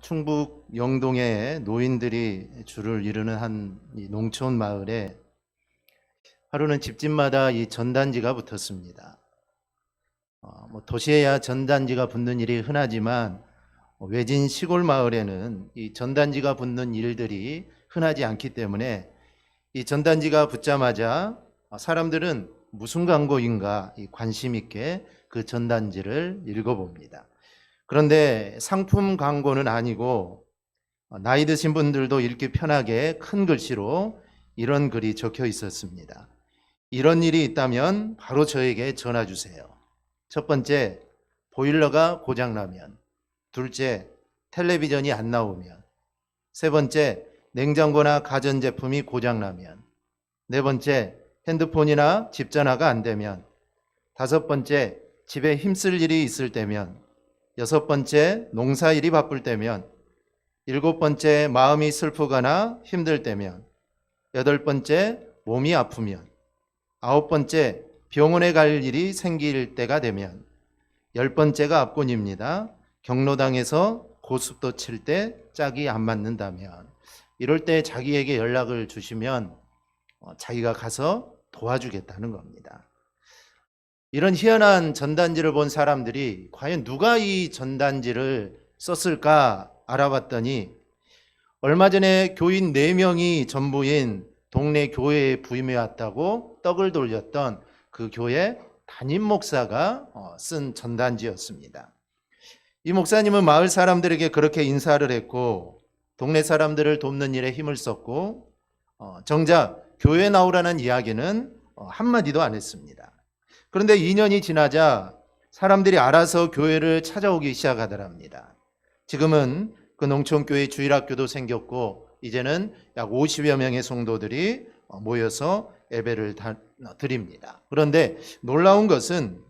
충북 영동에 노인들이 주를 이루는 이 농촌 마을에 하루는 집집마다 이 전단지가 붙었습니다. 도시에야 전단지가 붙는 일이 흔하지만 외진 시골 마을에는 이 전단지가 붙는 일들이 흔하지 않기 때문에 이 전단지가 붙자마자 사람들은 무슨 광고인가 관심 있게 그 전단지를 읽어봅니다. 그런데 상품 광고는 아니고 나이 드신 분들도 읽기 편하게 큰 글씨로 이런 글이 적혀 있었습니다. 이런 일이 있다면 바로 저에게 전화 주세요. 첫 번째, 보일러가 고장나면. 둘째, 텔레비전이 안 나오면. 세 번째, 냉장고나 가전제품이 고장나면. 네 번째, 핸드폰이나 집 전화가 안 되면. 다섯 번째, 집에 힘쓸 일이 있을 때면. 여섯 번째, 농사일이 바쁠 때면. 일곱 번째, 마음이 슬프거나 힘들 때면. 여덟 번째, 몸이 아프면. 아홉 번째, 병원에 갈 일이 생길 때가 되면. 열 번째가 압권입니다. 경로당에서 고속도 칠 때 짝이 안 맞는다면. 이럴 때 자기에게 연락을 주시면 자기가 가서 도와주겠다는 겁니다. 이런 희한한 전단지를 본 사람들이 과연 누가 이 전단지를 썼을까 알아봤더니 얼마 전에 교인 4명이 전부인 동네 교회에 부임해 왔다고 떡을 돌렸던 그 교회 담임 목사가 쓴 전단지였습니다. 이 목사님은 마을 사람들에게 그렇게 인사를 했고 동네 사람들을 돕는 일에 힘을 썼고 정작 교회에 나오라는 이야기는 한마디도 안 했습니다. 그런데 2년이 지나자 사람들이 알아서 교회를 찾아오기 시작하더랍니다. 지금은 그 농촌교회 주일학교도 생겼고 이제는 약 50여 명의 성도들이 모여서 예배를 드립니다. 그런데 놀라운 것은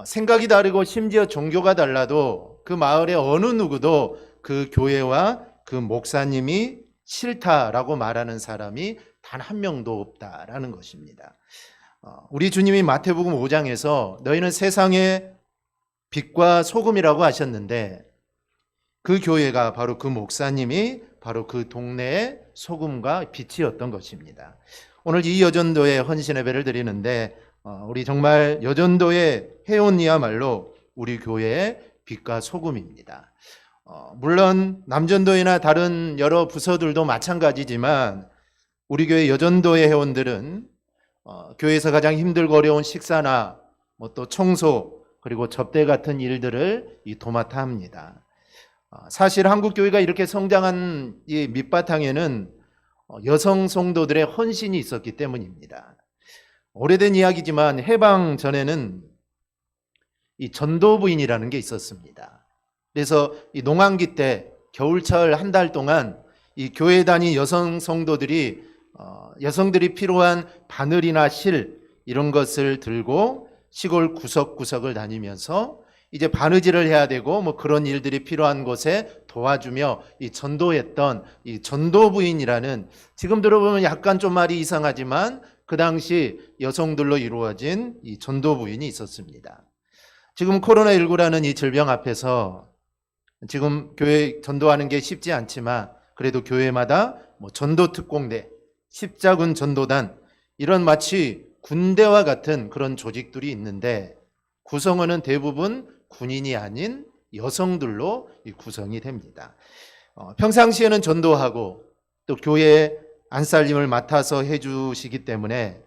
생각이 다르고 심지어 종교가 달라도 그 마을의 어느 누구도 그 교회와 그 목사님이 싫다라고 말하는 사람이 단 한 명도 없다라는 것입니다. 우리 주님이 마태복음 5장에서 너희는 세상의 빛과 소금이라고 하셨는데 그 교회가 바로 그 목사님이 바로 그 동네의 소금과 빛이었던 것입니다. 오늘 이 여전도에 헌신 예배를 드리는데 우리 정말 여전도의 회원이야말로 우리 교회의 빛과 소금입니다. 물론 남전도회나 다른 여러 부서들도 마찬가지지만 우리 교회 여전도의 회원들은 교회에서 가장 힘들고 어려운 식사나 또 청소 그리고 접대 같은 일들을 도맡아 합니다. 사실 한국 교회가 이렇게 성장한 이 밑바탕에는 여성 성도들의 헌신이 있었기 때문입니다. 오래된 이야기지만 해방 전에는 이 전도부인이라는 게 있었습니다. 그래서 이 농한기 때 겨울철 한 달 동안 이 교회 다닌 여성 성도들이 여성들이 필요한 바늘이나 실 이런 것을 들고 시골 구석구석을 다니면서 이제 바느질을 해야 되고 그런 일들이 필요한 곳에 도와주며 이 전도했던 이 전도부인이라는, 지금 들어보면 약간 좀 말이 이상하지만 그 당시 여성들로 이루어진 이 전도부인이 있었습니다. 지금 코로나19라는 이 질병 앞에서 지금 교회 전도하는 게 쉽지 않지만 그래도 교회마다 전도특공대, 십자군 전도단 이런 마치 군대와 같은 그런 조직들이 있는데 구성원은 대부분 군인이 아닌 여성들로 구성이 됩니다. 평상시에는 전도하고 또 교회 안살림을 맡아서 해주시기 때문에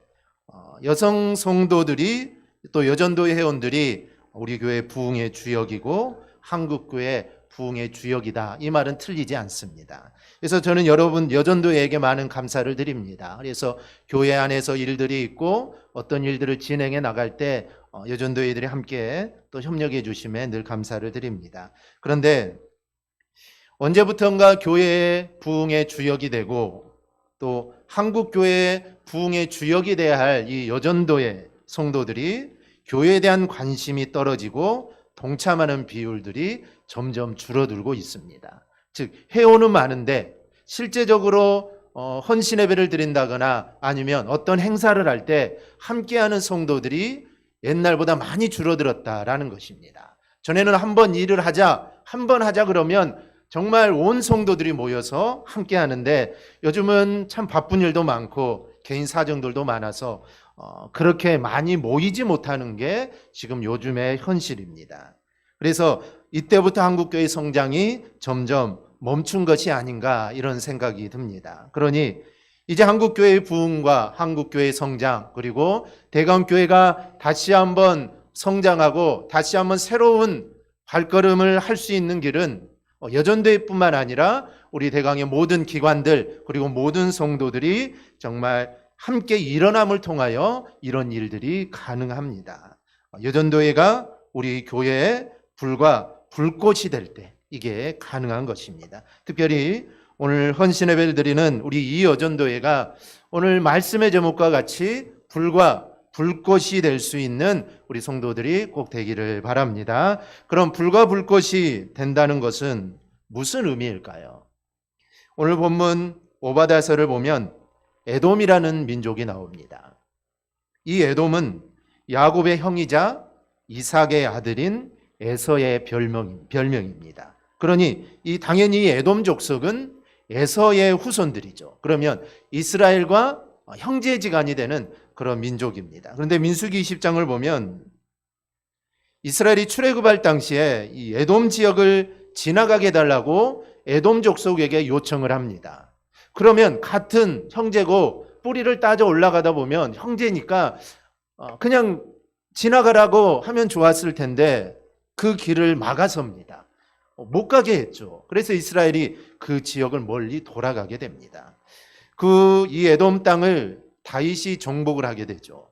여성 성도들이 또 여전도의 회원들이 우리 교회 부흥의 주역이고 한국교회 부흥의 주역이다, 이 말은 틀리지 않습니다. 그래서 저는 여러분 여전도에게 많은 감사를 드립니다. 그래서 교회 안에서 일들이 있고 어떤 일들을 진행해 나갈 때 여전도회들이 함께 또 협력해 주심에 늘 감사를 드립니다. 그런데 언제부턴가 교회의 부흥의 주역이 되고 또 한국교회의 부흥의 주역이 돼야 할 이 여전도의 성도들이 교회에 대한 관심이 떨어지고 동참하는 비율들이 점점 줄어들고 있습니다. 즉 회원은 많은데 실제적으로 헌신 예배를 드린다거나 아니면 어떤 행사를 할 때 함께하는 성도들이 옛날보다 많이 줄어들었다라는 것입니다. 전에는 한 번 일을 하자, 한 번 하자 그러면 정말 온 성도들이 모여서 함께 하는데 요즘은 참 바쁜 일도 많고 개인 사정들도 많아서 그렇게 많이 모이지 못하는 게 지금 요즘의 현실입니다. 그래서 이때부터 한국교회 성장이 점점 멈춘 것이 아닌가 이런 생각이 듭니다. 그러니 이제 한국교회의 부흥과 한국교회의 성장 그리고 대강교회가 다시 한번 성장하고 다시 한번 새로운 발걸음을 할 수 있는 길은 여전도회뿐만 아니라 우리 대강의 모든 기관들 그리고 모든 성도들이 정말 함께 일어남을 통하여 이런 일들이 가능합니다. 여전도회가 우리 교회의 불과 불꽃이 될 때 이게 가능한 것입니다. 특별히 오늘 헌신예배를 드리는 우리 이 여전도회가 오늘 말씀의 제목과 같이 불과 불꽃이 될 수 있는 우리 성도들이 꼭 되기를 바랍니다. 그럼 불과 불꽃이 된다는 것은 무슨 의미일까요? 오늘 본문 오바다서를 보면 에돔이라는 민족이 나옵니다. 이 에돔은 야곱의 형이자 이삭의 아들인 에서의 별명입니다. 그러니 당연히 에돔 족속은 에서의 후손들이죠. 그러면 이스라엘과 형제지간이 되는 그런 민족입니다. 그런데 민수기 20장을 보면 이스라엘이 출애굽할 당시에 이 에돔 지역을 지나가게 해달라고 에돔 족속에게 요청을 합니다. 그러면 같은 형제고 뿌리를 따져 올라가다 보면 형제니까 그냥 지나가라고 하면 좋았을 텐데 그 길을 막아섭니다. 못 가게 했죠. 그래서 이스라엘이 그 지역을 멀리 돌아가게 됩니다. 이 에돔 땅을 다윗이 정복을 하게 되죠.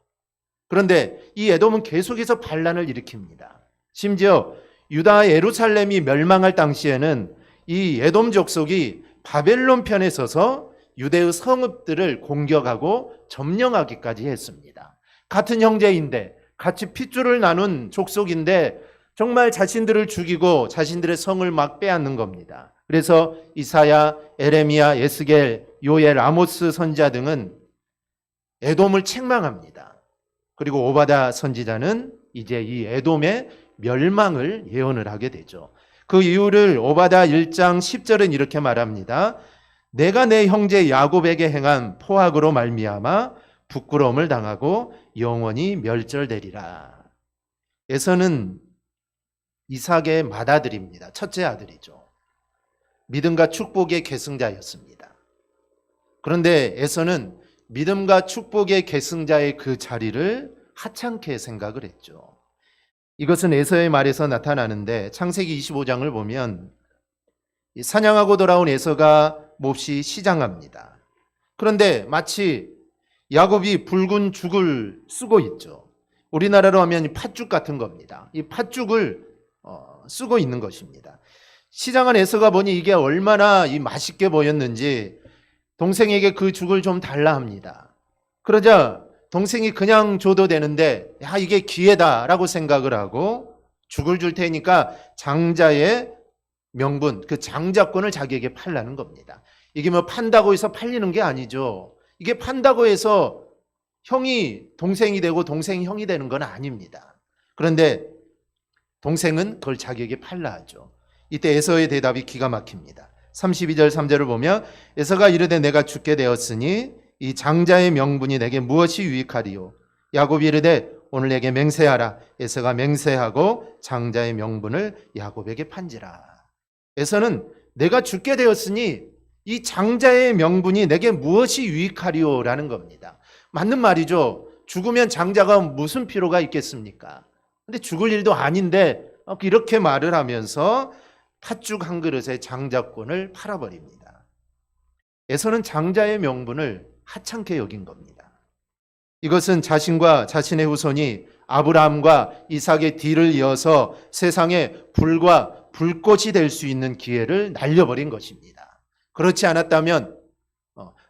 그런데 이 에돔은 계속해서 반란을 일으킵니다. 심지어 유다 예루살렘이 멸망할 당시에는 이 에돔 족속이 바벨론 편에 서서 유대의 성읍들을 공격하고 점령하기까지 했습니다. 같은 형제인데 같이 핏줄을 나눈 족속인데 정말 자신들을 죽이고 자신들의 성을 막 빼앗는 겁니다. 그래서 이사야, 에레미야, 에스겔, 요엘, 아모스 선지자 등은 에돔을 책망합니다. 그리고 오바다 선지자는 이제 이 에돔의 멸망을 예언을 하게 되죠. 그 이유를 오바다 1장 10절은 이렇게 말합니다. 내가 내 형제 야곱에게 행한 포악으로 말미암아 부끄러움을 당하고 영원히 멸절되리라. 에서는 이삭의 맏아들입니다. 첫째 아들이죠. 믿음과 축복의 계승자였습니다. 그런데 에서는 믿음과 축복의 계승자의 그 자리를 하찮게 생각을 했죠. 이것은 에서의 말에서 나타나는데 창세기 25장을 보면 사냥하고 돌아온 에서가 몹시 시장합니다. 그런데 마치 야곱이 붉은 죽을 쓰고 있죠. 우리나라로 하면 팥죽 같은 겁니다. 이 팥죽을 쓰고 있는 것입니다. 시장한 에서가 보니 이게 얼마나 맛있게 보였는지 동생에게 그 죽을 좀 달라 합니다. 그러자 동생이 그냥 줘도 되는데 이게 기회다라고 생각을 하고 죽을 줄 테니까 장자의 명분, 그 장자권을 자기에게 팔라는 겁니다. 이게 뭐 판다고 해서 팔리는 게 아니죠. 이게 판다고 해서 형이 동생이 되고 동생이 형이 되는 건 아닙니다. 그런데 동생은 그걸 자기에게 팔라 하죠. 이때 에서의 대답이 기가 막힙니다. 32절 3절을 보면 에서가 이르되 내가 죽게 되었으니 이 장자의 명분이 내게 무엇이 유익하리요? 야곱이 이르되 오늘 내게 맹세하라. 에서가 맹세하고 장자의 명분을 야곱에게 판지라. 에서는 내가 죽게 되었으니 이 장자의 명분이 내게 무엇이 유익하리요? 라는 겁니다. 맞는 말이죠. 죽으면 장자가 무슨 필요가 있겠습니까? 근데 죽을 일도 아닌데 이렇게 말을 하면서 팥죽 한 그릇에 장자권을 팔아버립니다. 에서는 장자의 명분을 하찮게 여긴 겁니다. 이것은 자신과 자신의 후손이 아브라함과 이삭의 뒤를 이어서 세상에 불과 불꽃이 될 수 있는 기회를 날려버린 것입니다. 그렇지 않았다면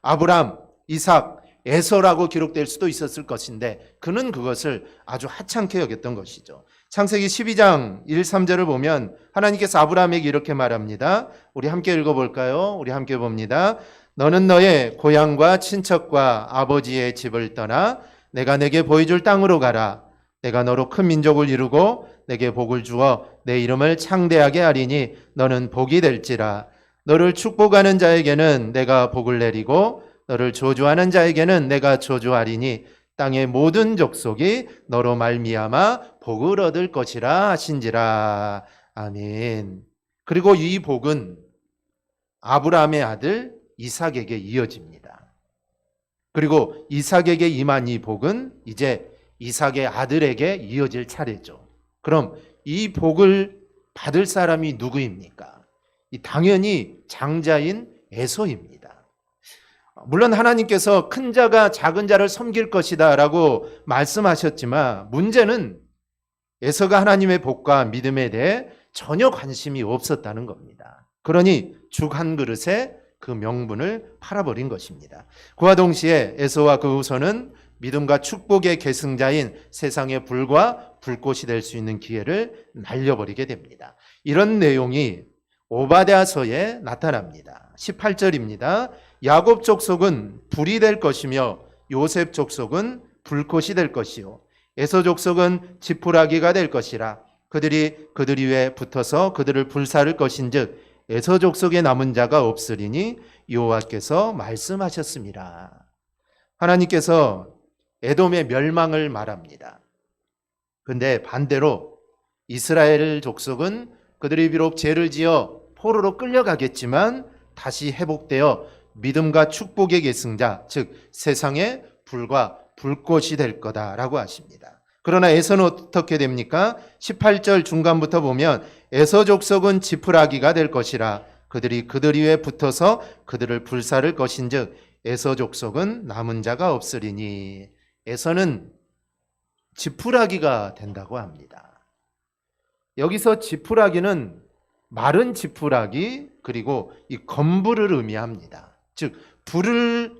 아브라함, 이삭, 에서라고 기록될 수도 있었을 것인데 그는 그것을 아주 하찮게 여겼던 것이죠. 창세기 12장 1, 3절을 보면 하나님께서 아브라함에게 이렇게 말합니다. 우리 함께 읽어볼까요? 우리 함께 봅니다. 너는 너의 고향과 친척과 아버지의 집을 떠나 내가 내게 보여줄 땅으로 가라. 내가 너로 큰 민족을 이루고 내게 복을 주어 내 이름을 창대하게 하리니 너는 복이 될지라. 너를 축복하는 자에게는 내가 복을 내리고 너를 저주하는 자에게는 내가 저주하리니 땅의 모든 족속이 너로 말미암아 복을 얻을 것이라 하신지라. 아멘. 그리고 이 복은 아브라함의 아들 이삭에게 이어집니다. 그리고 이삭에게 임한 이 복은 이제 이삭의 아들에게 이어질 차례죠. 그럼 이 복을 받을 사람이 누구입니까? 당연히 장자인 에서입니다. 물론 하나님께서 큰 자가 작은 자를 섬길 것이다 라고 말씀하셨지만 문제는 에서가 하나님의 복과 믿음에 대해 전혀 관심이 없었다는 겁니다. 그러니 죽 한 그릇에 그 명분을 팔아버린 것입니다. 그와 동시에 에서와 그 후손은 믿음과 축복의 계승자인 세상의 불과 불꽃이 될 수 있는 기회를 날려버리게 됩니다. 이런 내용이 오바댜서에 나타납니다. 18절입니다. 야곱 족속은 불이 될 것이며 요셉 족속은 불꽃이 될 것이요 에서 족속은 지푸라기가 될 것이라. 그들이 위에 붙어서 그들을 불사를 것인즉 에서 족속에 남은 자가 없으리니 여호와께서 말씀하셨습니다. 하나님께서 에돔의 멸망을 말합니다. 그런데 반대로 이스라엘 족속은 그들이 비록 죄를 지어 포로로 끌려가겠지만 다시 회복되어 믿음과 축복의 계승자, 즉 세상의 불과 불꽃이 될 거다라고 하십니다. 그러나 에서는 어떻게 됩니까? 18절 중간부터 보면 에서 족속은 지푸라기가 될 것이라. 그들이 위에 붙어서 그들을 불사를 것인즉 에서 족속은 남은 자가 없으리니. 에서는 지푸라기가 된다고 합니다. 여기서 지푸라기는 마른 지푸라기 그리고 이 건불을 의미합니다. 즉 불을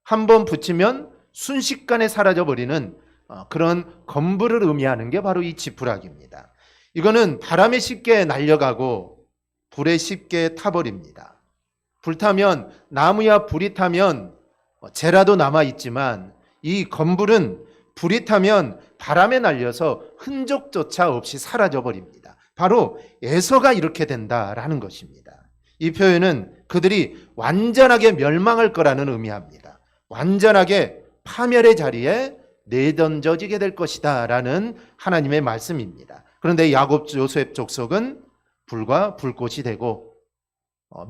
한번 붙이면 순식간에 사라져버리는 그런 건불을 의미하는 게 바로 이 지푸라기입니다. 이거는 바람에 쉽게 날려가고 불에 쉽게 타버립니다. 불타면 나무야 불이 타면 재라도 남아있지만 이 건불은 불이 타면 바람에 날려서 흔적조차 없이 사라져버립니다. 바로 에서가 이렇게 된다라는 것입니다. 이 표현은 그들이 완전하게 멸망할 거라는 의미합니다. 완전하게 파멸의 자리에 내던져지게 될 것이다 라는 하나님의 말씀입니다. 그런데 야곱 요셉 족속은 불과 불꽃이 되고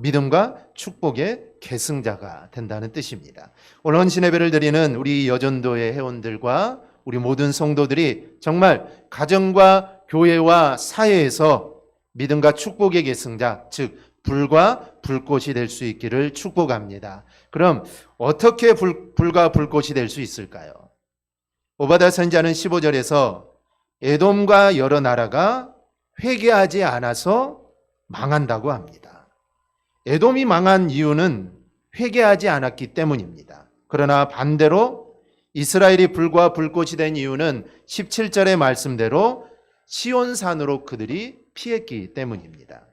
믿음과 축복의 계승자가 된다는 뜻입니다. 오늘 헌신 예배를 드리는 우리 여전도의 회원들과 우리 모든 성도들이 정말 가정과 교회와 사회에서 믿음과 축복의 계승자, 즉 불과 불꽃이 될 수 있기를 축복합니다. 그럼 어떻게 불과 불꽃이 될 수 있을까요? 오바댜 선지자는 15절에서 에돔과 여러 나라가 회개하지 않아서 망한다고 합니다. 에돔이 망한 이유는 회개하지 않았기 때문입니다. 그러나 반대로 이스라엘이 불과 불꽃이 된 이유는 17절의 말씀대로 시온산으로 그들이 피했기 때문입니다.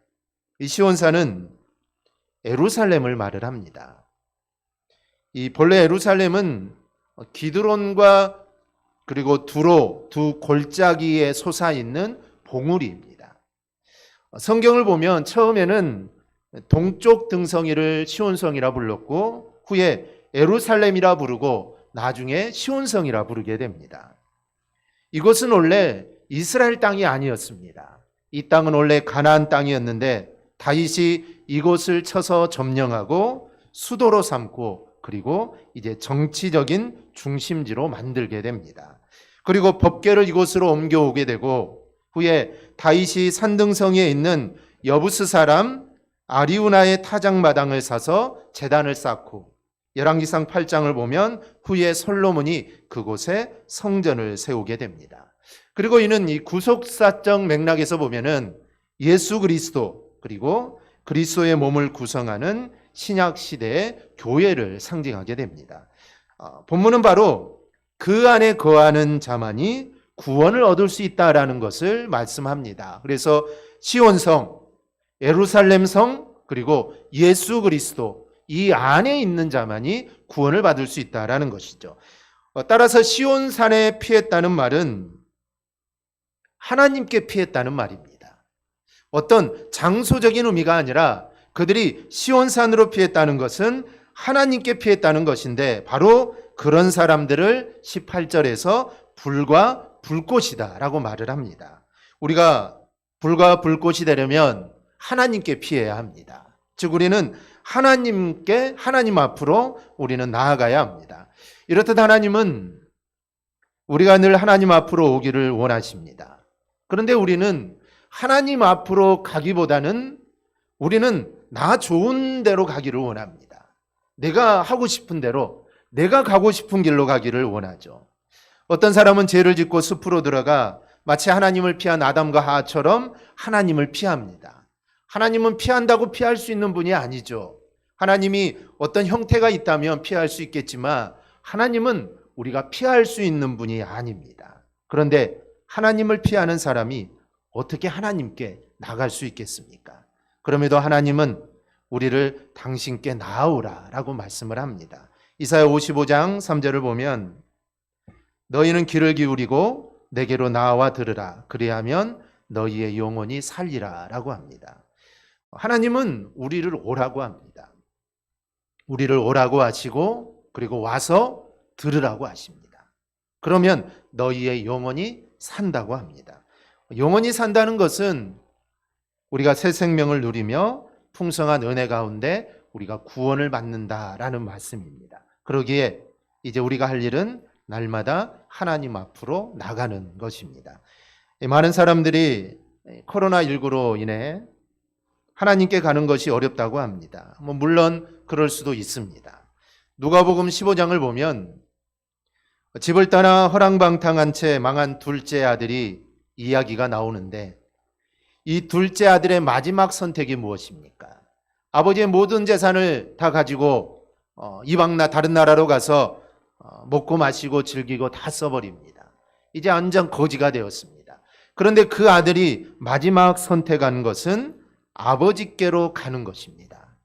이 시온산은 예루살렘을 말을 합니다. 이 본래 예루살렘은 기드론과 그리고 두로 두 골짜기에 솟아있는 봉우리입니다. 성경을 보면 처음에는 동쪽 등성이를 시온성이라 불렀고 후에 예루살렘이라 부르고 나중에 시온성이라 부르게 됩니다. 이곳은 원래 이스라엘 땅이 아니었습니다. 이 땅은 원래 가나안 땅이었는데 다윗이 이곳을 쳐서 점령하고 수도로 삼고 그리고 이제 정치적인 중심지로 만들게 됩니다. 그리고 법궤를 이곳으로 옮겨오게 되고 후에 다윗이 산등성에 있는 여부스 사람 아리우나의 타작마당을 사서 제단을 쌓고 열왕기상 8장을 보면 후에 솔로몬이 그곳에 성전을 세우게 됩니다. 그리고 이는 이 구속사적 맥락에서 보면은 예수 그리스도 그리고 그리스도의 몸을 구성하는 신약 시대의 교회를 상징하게 됩니다. 본문은 바로 그 안에 거하는 자만이 구원을 얻을 수 있다라는 것을 말씀합니다. 그래서 시온성, 예루살렘성, 그리고 예수 그리스도 이 안에 있는 자만이 구원을 받을 수 있다라는 것이죠. 따라서 시온산에 피했다는 말은 하나님께 피했다는 말입니다. 어떤 장소적인 의미가 아니라 그들이 시온산으로 피했다는 것은 하나님께 피했다는 것인데, 바로 그런 사람들을 18절에서 불과 불꽃이다 라고 말을 합니다. 우리가 불과 불꽃이 되려면 하나님께 피해야 합니다. 즉 우리는 하나님 앞으로 우리는 나아가야 합니다. 이렇듯 하나님은 우리가 늘 하나님 앞으로 오기를 원하십니다. 그런데 우리는 하나님 앞으로 가기보다는 우리는 나 좋은 대로 가기를 원합니다. 내가 하고 싶은 대로, 내가 가고 싶은 길로 가기를 원하죠. 어떤 사람은 죄를 짓고 숲으로 들어가 마치 하나님을 피한 아담과 하와처럼 하나님을 피합니다. 하나님은 피한다고 피할 수 있는 분이 아니죠. 하나님이 어떤 형태가 있다면 피할 수 있겠지만 하나님은 우리가 피할 수 있는 분이 아닙니다. 그런데 하나님을 피하는 사람이 어떻게 하나님께 나갈 수 있겠습니까? 그럼에도 하나님은 우리를 당신께 나아오라 라고 말씀을 합니다. 이사야 55장 3절을 보면 너희는 귀를 기울이고 내게로 나와 들으라. 그리하면 너희의 영혼이 살리라 라고 합니다. 하나님은 우리를 오라고 합니다. 우리를 오라고 하시고 그리고 와서 들으라고 하십니다. 그러면 너희의 영혼이 산다고 합니다. 영혼이 산다는 것은 우리가 새 생명을 누리며 풍성한 은혜 가운데 우리가 구원을 받는다라는 말씀입니다. 그러기에 이제 우리가 할 일은 날마다 하나님 앞으로 나가는 것입니다. 많은 사람들이 코로나19로 인해 하나님께 가는 것이 어렵다고 합니다. 물론 그럴 수도 있습니다. 누가복음 15장을 보면 집을 떠나 허랑방탕한 채 망한 둘째 아들이 이야기가 나오는데, 이 둘째 아들의 마지막 선택이 무엇입니까? 아버지의 모든 재산을 다 가지고 다른 나라로 가서 먹고 마시고 즐기고 다 써버립니다. 이제 완전 거지가 되었습니다. 그런데 그 아들이 마지막 선택한 것은 아버지께로 가는 것입니다.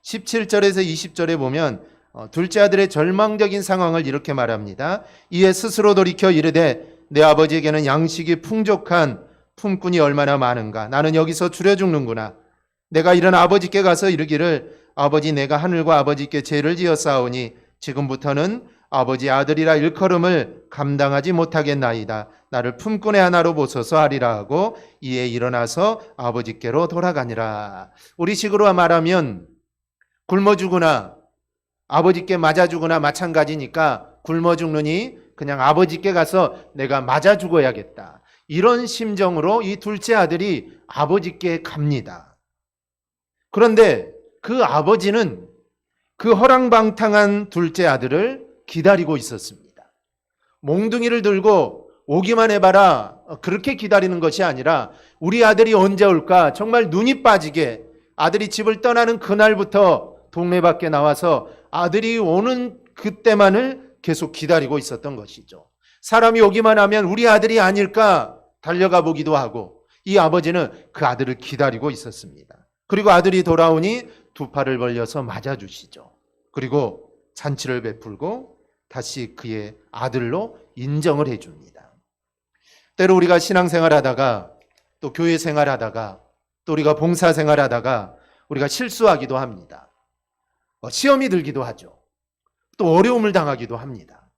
17절에서 20절에 보면 둘째 아들의 절망적인 상황을 이렇게 말합니다. 이에 스스로 돌이켜 이르되 내 아버지에게는 양식이 풍족한 품꾼이 얼마나 많은가. 나는 여기서 줄여 죽는구나. 내가 이런 아버지께 가서 이르기를 아버지 내가 하늘과 아버지께 죄를 지었사오니 지금부터는 아버지 아들이라 일컬음을 감당하지 못하겠나이다. 나를 품꾼의 하나로 보소서 하리라 하고 이에 일어나서 아버지께로 돌아가니라. 우리식으로 말하면 굶어 죽으나 아버지께 맞아 죽으나 마찬가지니까 굶어 죽느니 그냥 아버지께 가서 내가 맞아 죽어야겠다. 이런 심정으로 이 둘째 아들이 아버지께 갑니다. 그런데 그 아버지는 그 허랑방탕한 둘째 아들을 기다리고 있었습니다. 몽둥이를 들고 오기만 해봐라 그렇게 기다리는 것이 아니라 우리 아들이 언제 올까 정말 눈이 빠지게 아들이 집을 떠나는 그날부터 동네 밖에 나와서 아들이 오는 그때만을 계속 기다리고 있었던 것이죠. 사람이 오기만 하면 우리 아들이 아닐까 달려가 보기도 하고 이 아버지는 그 아들을 기다리고 있었습니다. 그리고 아들이 돌아오니 두 팔을 벌려서 맞아주시죠. 그리고 잔치를 베풀고 다시 그의 아들로 인정을 해줍니다. 때로 우리가 신앙생활하다가 또 교회 생활하다가 또 우리가 봉사생활하다가 우리가 실수하기도 합니다. 시험이 들기도 하죠. 또 어려움을 당하기도 합니다.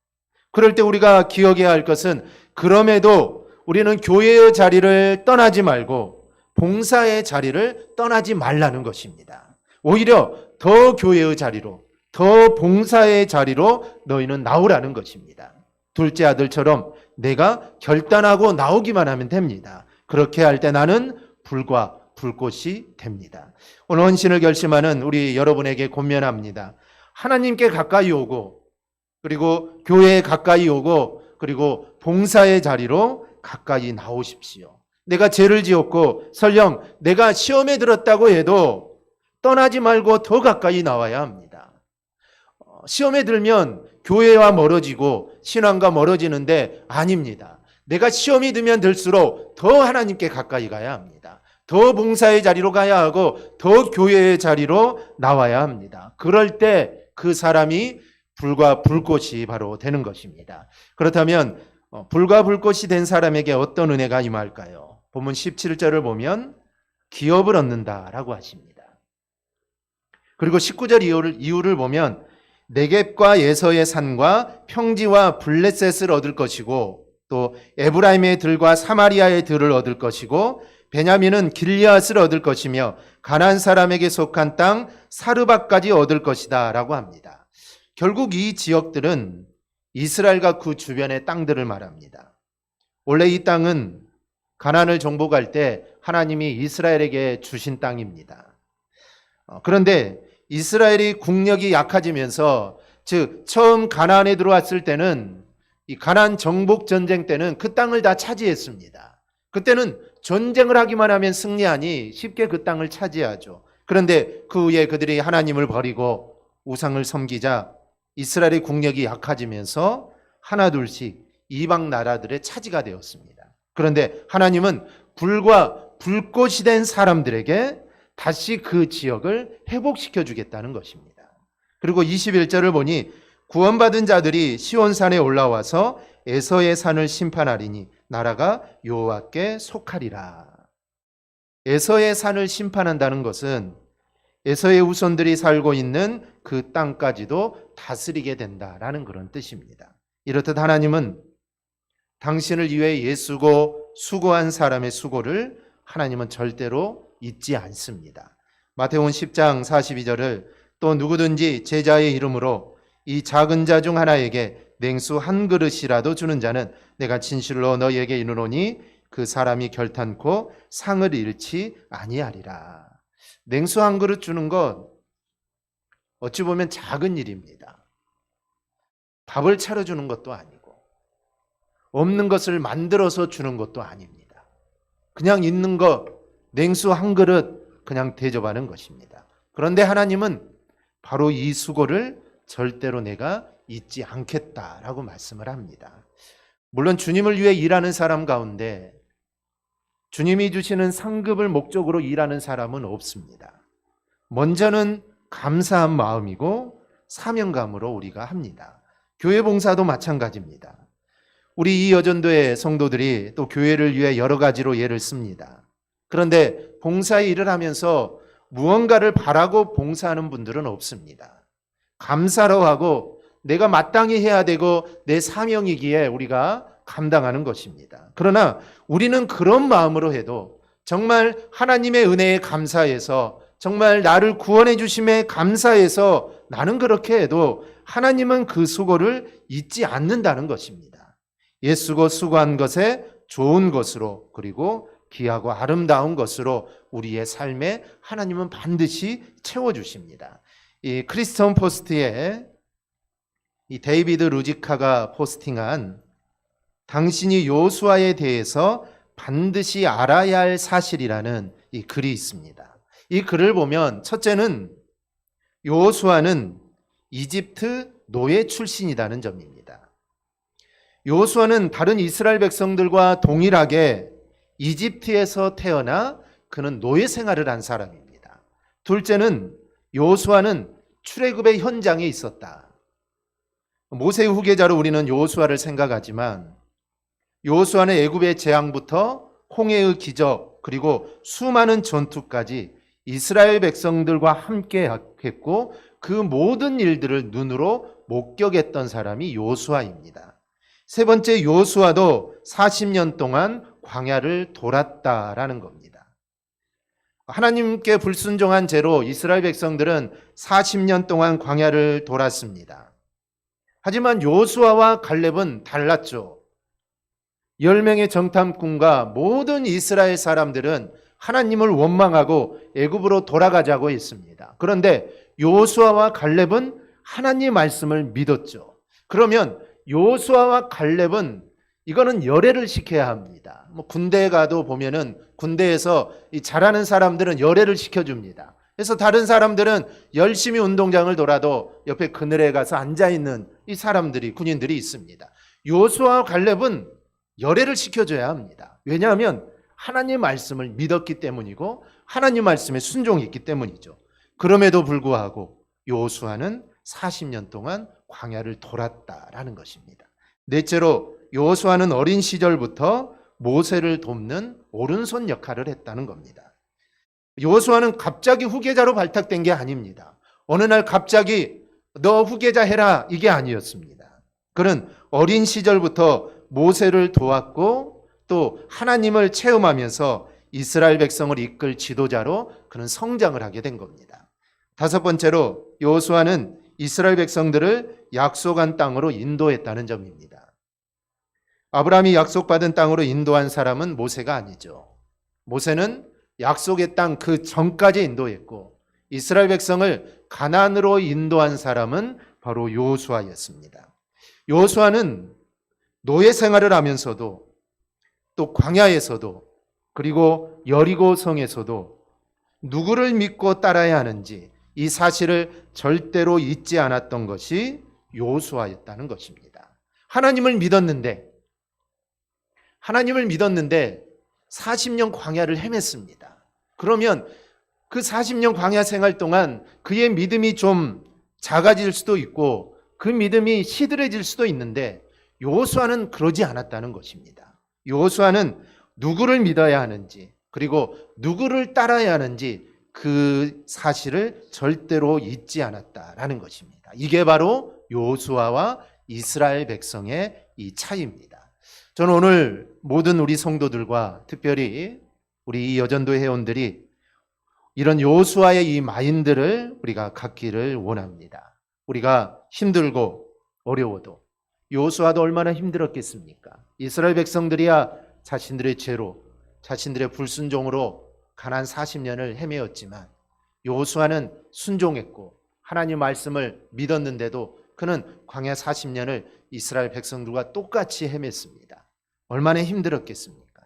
그럴 때 우리가 기억해야 할 것은 그럼에도 우리는 교회의 자리를 떠나지 말고 봉사의 자리를 떠나지 말라는 것입니다. 오히려 더 교회의 자리로 더 봉사의 자리로 너희는 나오라는 것입니다. 둘째 아들처럼 내가 결단하고 나오기만 하면 됩니다. 그렇게 할 때 나는 불과 불꽃이 됩니다. 오늘 헌신을 결심하는 우리 여러분에게 권면합니다. 하나님께 가까이 오고 그리고 교회에 가까이 오고 그리고 봉사의 자리로 가까이 나오십시오. 내가 죄를 지었고 설령 내가 시험에 들었다고 해도 떠나지 말고 더 가까이 나와야 합니다. 시험에 들면 교회와 멀어지고 신앙과 멀어지는데 아닙니다. 내가 시험이 들면 들수록 더 하나님께 가까이 가야 합니다. 더 봉사의 자리로 가야 하고 더 교회의 자리로 나와야 합니다. 그럴 때 그 사람이 불과 불꽃이 바로 되는 것입니다. 그렇다면 불과 불꽃이 된 사람에게 어떤 은혜가 임할까요? 본문 17절을 보면 기업을 얻는다라고 하십니다. 그리고 19절 이유를 보면 네겝과 예서의 산과 평지와 블레셋을 얻을 것이고 또 에브라임의 들과 사마리아의 들을 얻을 것이고 베냐민은 길리앗을 얻을 것이며 가나안 사람에게 속한 땅 사르밧까지 얻을 것이다 라고 합니다. 결국 이 지역들은 이스라엘과 그 주변의 땅들을 말합니다. 원래 이 땅은 가나안을 정복할 때 하나님이 이스라엘에게 주신 땅입니다. 그런데 이스라엘이 국력이 약해지면서 즉 처음 가나안에 들어왔을 때는 이 가나안 정복 전쟁 때는 그 땅을 다 차지했습니다. 그때는 전쟁을 하기만 하면 승리하니 쉽게 그 땅을 차지하죠. 그런데 그 후에 그들이 하나님을 버리고 우상을 섬기자 이스라엘의 국력이 약해지면서 하나둘씩 이방 나라들의 차지가 되었습니다. 그런데 하나님은 불과 불꽃이 된 사람들에게 다시 그 지역을 회복시켜 주겠다는 것입니다. 그리고 21절을 보니 구원받은 자들이 시온산에 올라와서 에서의 산을 심판하리니 나라가 여호와께 속하리라. 에서의 산을 심판한다는 것은 에서의 후손들이 살고 있는 그 땅까지도 다스리게 된다라는 그런 뜻입니다. 이렇듯 하나님은 당신을 위해 애쓰고 수고한 사람의 수고를 하나님은 절대로 잊지 않습니다. 마태복음 10장 42절을 또 누구든지 제자의 이름으로 이 작은 자 중 하나에게 냉수 한 그릇이라도 주는 자는 내가 진실로 너희에게 이르노니 그 사람이 결탄코 상을 잃지 아니하리라. 냉수 한 그릇 주는 것 어찌 보면 작은 일입니다. 밥을 차려주는 것도 아니고 없는 것을 만들어서 주는 것도 아닙니다. 그냥 있는 것 냉수 한 그릇 그냥 대접하는 것입니다. 그런데 하나님은 바로 이 수고를 절대로 내가 잊지 않겠다라고 말씀을 합니다. 물론 주님을 위해 일하는 사람 가운데 주님이 주시는 상급을 목적으로 일하는 사람은 없습니다. 먼저는 감사한 마음이고 사명감으로 우리가 합니다. 교회 봉사도 마찬가지입니다. 우리 이 여전도의 성도들이 또 교회를 위해 여러 가지로 예를 씁니다. 그런데 봉사의 일을 하면서 무언가를 바라고 봉사하는 분들은 없습니다. 감사로 하고 내가 마땅히 해야 되고 내 사명이기에 우리가 감당하는 것입니다. 그러나 우리는 그런 마음으로 해도 정말 하나님의 은혜에 감사해서 정말 나를 구원해 주심에 감사해서 나는 그렇게 해도 하나님은 그 수고를 잊지 않는다는 것입니다. 애쓰고 수고한 것에 좋은 것으로 그리고 귀하고 아름다운 것으로 우리의 삶에 하나님은 반드시 채워주십니다. 이 크리스천 포스트에 이 데이비드 루지카가 포스팅한 당신이 요수아에 대해서 반드시 알아야 할 사실이라는 이 글이 있습니다. 이 글을 보면 첫째는 요수아는 이집트 노예 출신이라는 점입니다. 요수아는 다른 이스라엘 백성들과 동일하게 이집트에서 태어나 그는 노예 생활을 한 사람입니다. 둘째는 요수아는 출애굽의 현장에 있었다. 모세의 후계자로 우리는 요수아를 생각하지만 요수아는 애굽의 재앙부터 홍해의 기적 그리고 수많은 전투까지 이스라엘 백성들과 함께 했고 그 모든 일들을 눈으로 목격했던 사람이 요수아입니다. 세 번째, 요수아도 40년 동안 광야를 돌았다라는 겁니다. 하나님께 불순종한 죄로 이스라엘 백성들은 40년 동안 광야를 돌았습니다. 하지만 요수아와 갈렙은 달랐죠. 10명의 정탐꾼과 모든 이스라엘 사람들은 하나님을 원망하고 애굽으로 돌아가자고 했습니다. 그런데 요수아와 갈렙은 하나님의 말씀을 믿었죠. 그러면 요수아와 갈렙은 이거는 열애를 시켜야 합니다. 군대에 가도 보면은 군대에서 이 잘하는 사람들은 열애를 시켜줍니다. 그래서 다른 사람들은 열심히 운동장을 돌아도 옆에 그늘에 가서 앉아있는 이 사람들이 군인들이 있습니다. 요수아와 갈렙은 열애를 시켜줘야 합니다. 왜냐하면 하나님의 말씀을 믿었기 때문이고 하나님 말씀에 순종했기 때문이죠. 그럼에도 불구하고 요수아는 40년 동안 광야를 돌았다라는 것입니다. 넷째로 여호수아는 어린 시절부터 모세를 돕는 오른손 역할을 했다는 겁니다. 여호수아는 갑자기 후계자로 발탁된 게 아닙니다. 어느 날 갑자기 너 후계자 해라 이게 아니었습니다. 그는 어린 시절부터 모세를 도왔고 또 하나님을 체험하면서 이스라엘 백성을 이끌 지도자로 그는 성장을 하게 된 겁니다. 다섯 번째로 여호수아는 이스라엘 백성들을 약속한 땅으로 인도했다는 점입니다. 아브라함이 약속받은 땅으로 인도한 사람은 모세가 아니죠. 모세는 약속의 땅 그 전까지 인도했고 이스라엘 백성을 가나안으로 인도한 사람은 바로 여호수아였습니다. 여호수아는 노예 생활을 하면서도 또 광야에서도 그리고 여리고 성에서도 누구를 믿고 따라야 하는지 이 사실을 절대로 잊지 않았던 것이 여호수아였다는 것입니다. 하나님을 믿었는데 40년 광야를 헤맸습니다. 그러면 그 40년 광야 생활 동안 그의 믿음이 좀 작아질 수도 있고 그 믿음이 시들해질 수도 있는데 여호수아는 그러지 않았다는 것입니다. 여호수아는 누구를 믿어야 하는지 그리고 누구를 따라야 하는지 그 사실을 절대로 잊지 않았다라는 것입니다. 이게 바로 여호수아와 이스라엘 백성의 이 차이입니다. 저는 오늘 모든 우리 성도들과 특별히 우리 이 여전도 회원들이 이런 여호수아의 이 마인드를 우리가 갖기를 원합니다. 우리가 힘들고 어려워도 여호수아도 얼마나 힘들었겠습니까? 이스라엘 백성들이야 자신들의 죄로 자신들의 불순종으로 가나안 40년을 헤매었지만 여호수아는 순종했고 하나님 말씀을 믿었는데도 그는 광야 40년을 이스라엘 백성들과 똑같이 헤맸습니다. 얼마나 힘들었겠습니까?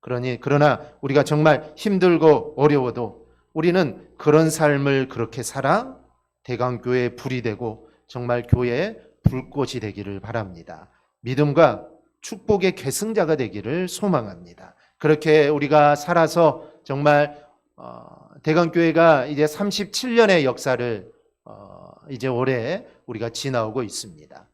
그러나 우리가 정말 힘들고 어려워도 우리는 그런 삶을 그렇게 살아 대강교회의 불이 되고 정말 교회의 불꽃이 되기를 바랍니다. 믿음과 축복의 계승자가 되기를 소망합니다. 그렇게 우리가 살아서 정말 대강교회가 이제 37년의 역사를 이제 올해 우리가 지나오고 있습니다.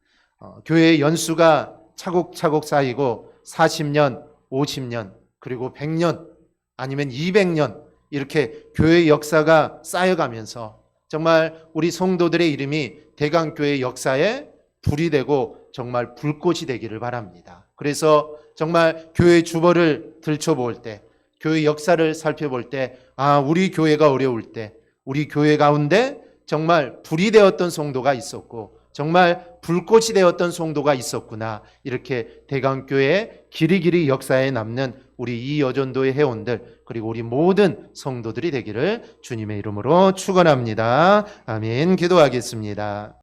교회의 연수가 차곡차곡 쌓이고 40년, 50년, 그리고 100년 아니면 200년 이렇게 교회의 역사가 쌓여가면서 정말 우리 성도들의 이름이 대강교회 역사에 불이 되고 정말 불꽃이 되기를 바랍니다. 그래서 정말 교회 주보를 들춰볼 때, 교회 역사를 살펴볼 때, 우리 교회가 어려울 때, 우리 교회 가운데 정말 불이 되었던 성도가 있었고, 정말 불꽃이 되었던 성도가 있었구나. 이렇게 대강교회의 길이길이 역사에 남는 우리 이 여전도의 회원들 그리고 우리 모든 성도들이 되기를 주님의 이름으로 축원합니다. 아멘. 기도하겠습니다.